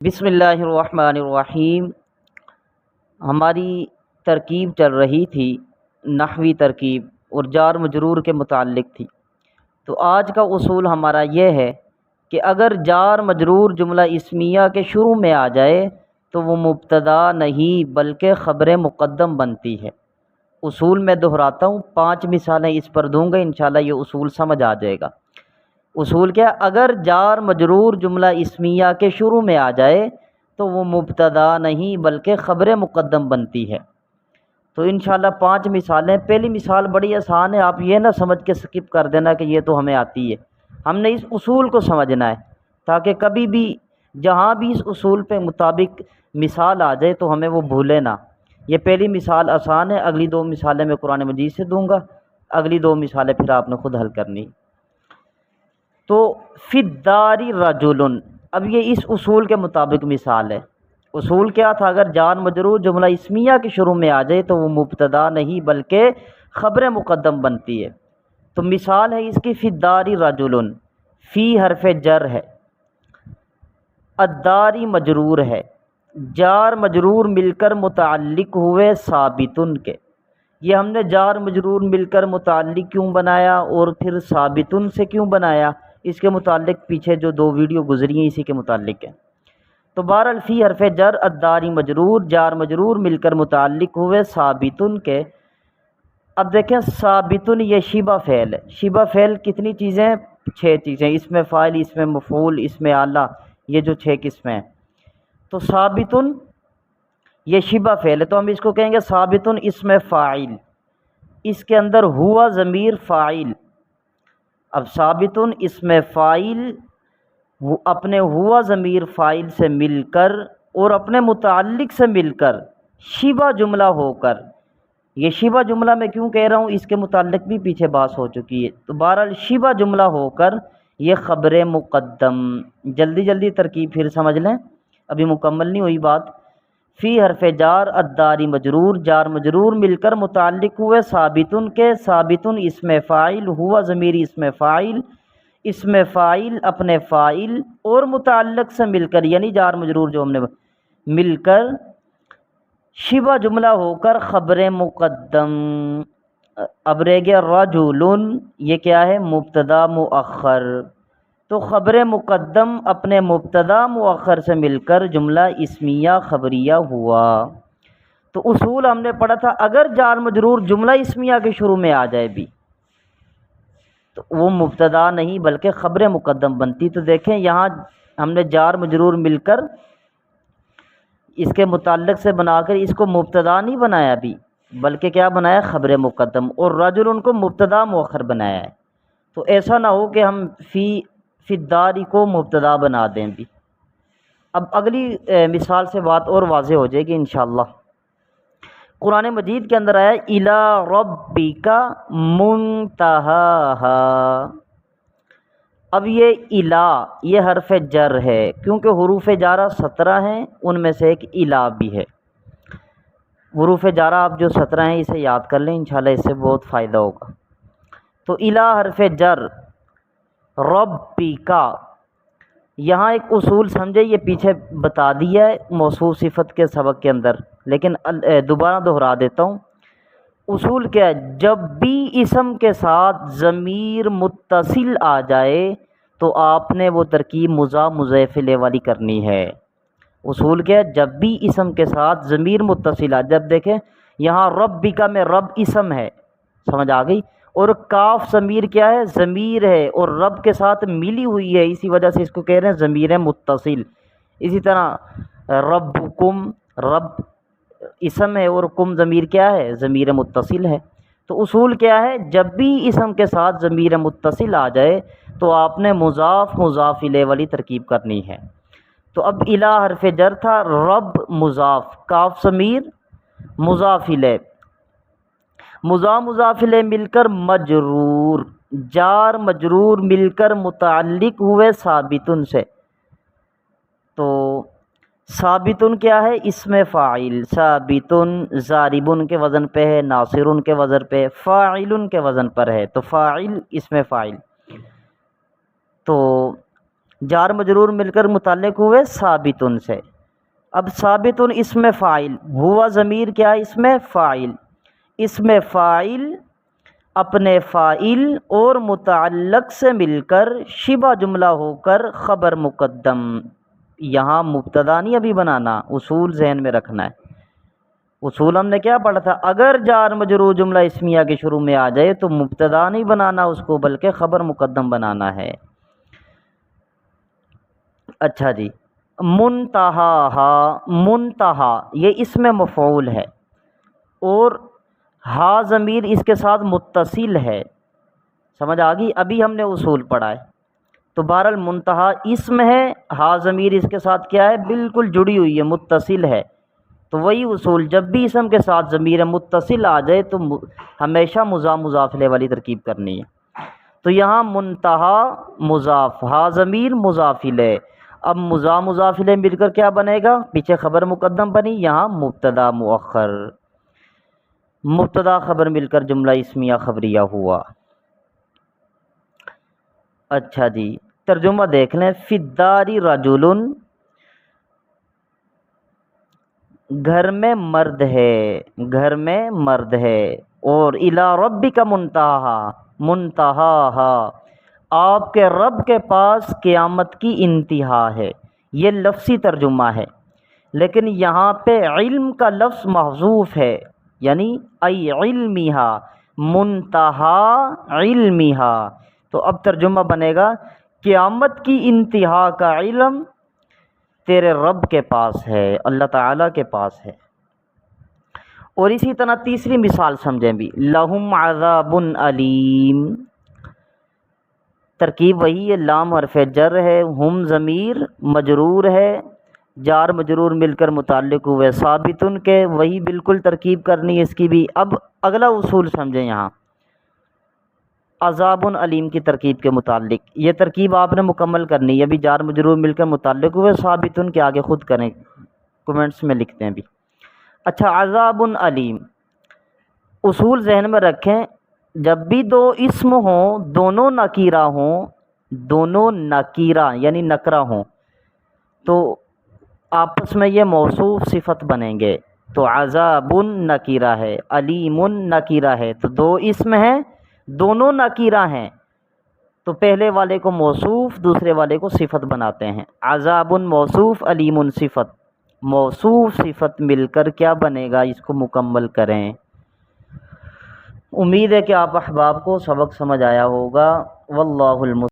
بسم اللہ الرحمن الرحیم۔ ہماری ترکیب چل رہی تھی، نحوی ترکیب، اور جار مجرور کے متعلق تھی۔ تو آج کا اصول ہمارا یہ ہے کہ اگر جار مجرور جملہ اسمیہ کے شروع میں آ جائے تو وہ مبتدا نہیں بلکہ خبر مقدم بنتی ہے۔ اصول میں دہراتا ہوں، 5 مثالیں اس پر دوں گا، انشاءاللہ یہ اصول سمجھ آ جائے گا۔ اصول کیا؟ اگر جار مجرور جملہ اسمیہ کے شروع میں آ جائے تو وہ مبتدا نہیں بلکہ خبر مقدم بنتی ہے۔ تو انشاءاللہ 5 مثالیں۔ پہلی مثال بڑی آسان ہے، آپ یہ نہ سمجھ کے سکپ کر دینا کہ یہ تو ہمیں آتی ہے۔ ہم نے اس اصول کو سمجھنا ہے تاکہ کبھی بھی جہاں بھی اس اصول پہ مطابق مثال آ جائے تو ہمیں وہ بھولے نہ۔ یہ پہلی مثال آسان ہے، اگلی 2 مثالیں میں قرآن مجید سے دوں گا، اگلی 2 مثالیں پھر آپ نے خود حل کرنی۔ تو فی الدار رجل، اب یہ اس اصول کے مطابق مثال ہے۔ اصول کیا تھا؟ اگر جار مجرور جملہ اسمیہ کے شروع میں آ جائے تو وہ مبتدا نہیں بلکہ خبر مقدم بنتی ہے۔ تو مثال ہے اس کی فی الدار رجل، فی حرف جر ہے، الدار مجرور ہے، جار مجرور مل کر متعلق ہوئے ثابتن کے۔ یہ ہم نے جار مجرور مل کر متعلق کیوں بنایا اور پھر ثابتن سے کیوں بنایا، اس کے متعلق پیچھے جو 2 ویڈیو گزری ہیں اسی کے متعلق ہے۔ تو بہرحال فی حرف جر الداری مجرور، جار مجرور مل کر متعلق ہوئے ثابتن کے۔ اب دیکھیں ثابتن یہ شبہ فعل ہے۔ شبہ فعل کتنی چیزیں ہیں؟ 6 چیزیں، اس میں فاعل، اس میں مفعول، اس میں اعلیٰ، یہ جو 6 قسمیں ہیں۔ تو ثابتن یہ شبہ فعل ہے، تو ہم اس کو کہیں گے ثابتن اسم فاعل، اس کے اندر ہوا ضمیر فاعل۔ اب ثابتن اسم فاعل اپنے ہوا ضمیر فاعل سے مل کر اور اپنے متعلق سے مل کر شبہ جملہ ہو کر، یہ شبہ جملہ میں کیوں کہہ رہا ہوں، اس کے متعلق بھی پیچھے بحث ہو چکی ہے۔ تو بہرحال شبہ جملہ ہو کر یہ خبر مقدم۔ جلدی جلدی ترکیب پھر سمجھ لیں، ابھی مکمل نہیں ہوئی بات۔ فی حرف جار الداری مجرور، جار مجرور مل کر متعلق ہوئے ثابتن کے، ثابتن اسم فاعل، ہوا ضمیر اسم فاعل، اسم فاعل اپنے فاعل اور متعلق سے مل کر، یعنی جار مجرور جو ہم نے مل کر شبہ جملہ ہو کر خبر مقدم۔ اب رہ گیا رجل، یہ کیا ہے؟ مبتدا مؤخر۔ تو خبر مقدم اپنے مبتدا مؤخر سے مل کر جملہ اسمیہ خبریہ ہوا۔ تو اصول ہم نے پڑھا تھا، اگر جار مجرور جملہ اسمیہ کے شروع میں آ جائے بھی تو وہ مبتدا نہیں بلکہ خبر مقدم بنتی۔ تو دیکھیں یہاں ہم نے جار مجرور مل کر اس کے متعلق سے بنا کر اس کو مبتدا نہیں بنایا بھی، بلکہ کیا بنایا؟ خبر مقدم، اور رجل ان کو مبتدا مؤخر بنایا ہے۔ تو ایسا نہ ہو کہ ہم فی الداری کو مبتدا بنا دیں بھی۔ اب اگلی مثال سے بات اور واضح ہو جائے گی انشاءاللہ۔ قرآن مجید کے اندر آیا الی ربک منتہاہا۔ اب یہ الی یہ حرف جر ہے، کیونکہ حروف جارہ 17 ہیں، ان میں سے ایک الی بھی ہے۔ حروف جارہ آپ جو 17 ہیں اسے یاد کر لیں، انشاءاللہ اس سے بہت فائدہ ہوگا۔ تو الی حرف جر ربک، یہاں ایک اصول سمجھے، یہ پیچھے بتا دیا ہے موصوف صفت کے سبق کے اندر، لیکن دوبارہ دہرا دیتا ہوں۔ اصول کیا ہے؟ جب بھی اسم کے ساتھ ضمیر متصل آ جائے تو آپ نے وہ ترکیب مضاف مضاف الیہ والی کرنی ہے۔ اصول کیا ہے؟ جب بھی اسم کے ساتھ ضمیر متصل آ، جب دیکھیں یہاں ربک میں رب اسم ہے، سمجھ آ گئی، اور کاف ضمیر کیا ہے؟ ضمیر ہے، اور رب کے ساتھ ملی ہوئی ہے، اسی وجہ سے اس کو کہہ رہے ہیں ضمیر متصل۔ اسی طرح ربکم، رب اسم ہے اور کم ضمیر کیا ہے؟ ضمیر متصل ہے۔ تو اصول کیا ہے؟ جب بھی اسم کے ساتھ ضمیر متصل آ جائے تو آپ نے مضاف مضاف الیہ والی ترکیب کرنی ہے۔ تو اب الی حرف جر تھا، رب مضاف، کاف ضمیر مضاف الیہ، مضاف مضاف الیہ مل کر مجرور، جار مجرور مل کر متعلق ہوئے ثابتن سے۔ تو ثابتن کیا ہے؟ اسم فاعل، ثابتن ضاربن کے وزن پہ ہے، ناصرن کے وزن پہ، فاعلن کے وزن پر ہے، تو فاعل اسم فاعل۔ تو جار مجرور مل کر متعلق ہوئے ثابتن سے۔ اب ثابتن اسم فاعل، ہوا ضمیر کیا ہے؟ اسم فاعل۔ اسم فاعل اپنے فاعل اور متعلق سے مل کر شبہ جملہ ہو کر خبر مقدم، یہاں مبتدا نہیں ابھی بنانا، اصول ذہن میں رکھنا ہے۔ اصول ہم نے کیا پڑھا تھا؟ اگر جار مجرور جملہ اسمیہ کے شروع میں آ جائے تو مبتدا نہیں بنانا اس کو، بلکہ خبر مقدم بنانا ہے۔ اچھا جی، منتہا، منتہا یہ اسم مفعول ہے اور ہا ضمیر اس کے ساتھ متصل ہے، سمجھ آ گئی؟ ابھی ہم نے اصول پڑھا ہے، تو بہرحال منتہا اسم ہے، ہا ضمیر اس کے ساتھ کیا ہے؟ بالکل جڑی ہوئی ہے، متصل ہے۔ تو وہی اصول، جب بھی اسم کے ساتھ ضمیر متصل آ جائے تو ہمیشہ مضاف مضاف الیہ والی ترکیب کرنی ہے۔ تو یہاں منتہا مضاف، ہا ضمیر مضاف الیہ، اب مضاف مضاف الیہ مل کر کیا بنے گا؟ پیچھے خبر مقدم بنی، یہاں مبتدا مؤخر، مبتدا خبر مل کر جملہ اسمیہ خبریہ ہوا۔ اچھا جی، ترجمہ دیکھ لیں۔ فی الدار رجل، گھر میں مرد ہے، گھر میں مرد ہے، اور الی ربک منتہا، منتہا آپ کے رب کے پاس قیامت کی انتہا ہے۔ یہ لفظی ترجمہ ہے، لیکن یہاں پہ علم کا لفظ محذوف ہے، یعنی ای علمہا، منتہا علمہا۔ تو اب ترجمہ بنے گا قیامت کی انتہا کا علم تیرے رب کے پاس ہے، اللہ تعالیٰ کے پاس ہے۔ اور اسی طرح تیسری مثال سمجھیں بھی، لہم عذاب علیم، ترکیب وہی ہے، لام حرف جر ہے، ہم ضمیر مجرور ہے، جار مجرور مل کر متعلق ہوئے ثابتن کے، وہی بالکل ترکیب کرنی ہے اس کی بھی۔ اب اگلا اصول سمجھیں، یہاں عذاب علیم کی ترکیب کے متعلق یہ ترکیب آپ نے مکمل کرنی ہے، ابھی جار مجرور مل کر متعلق ہوئے ثابتن کے، آگے خود کریں، کمنٹس میں لکھتے ہیں بھی۔ اچھا، عذاب علیم، اصول ذہن میں رکھیں، جب بھی دو اسم ہوں، دونوں نکیرہ ہوں، دونوں نکیرہ یعنی نکرہ ہوں، تو آپس میں یہ موصوف صفت بنیں گے۔ تو عذاب نکیرہ ہے، علیم نکیرہ ہے، تو دو اسم ہیں، دونوں نکیرہ ہیں، تو پہلے والے کو موصوف، دوسرے والے کو صفت بناتے ہیں۔ عذاب موصوف، علیم صفت، موصوف صفت مل کر کیا بنے گا؟ اس کو مکمل کریں۔ امید ہے کہ آپ احباب کو سبق سمجھ آیا ہوگا۔ واللہ المستعان۔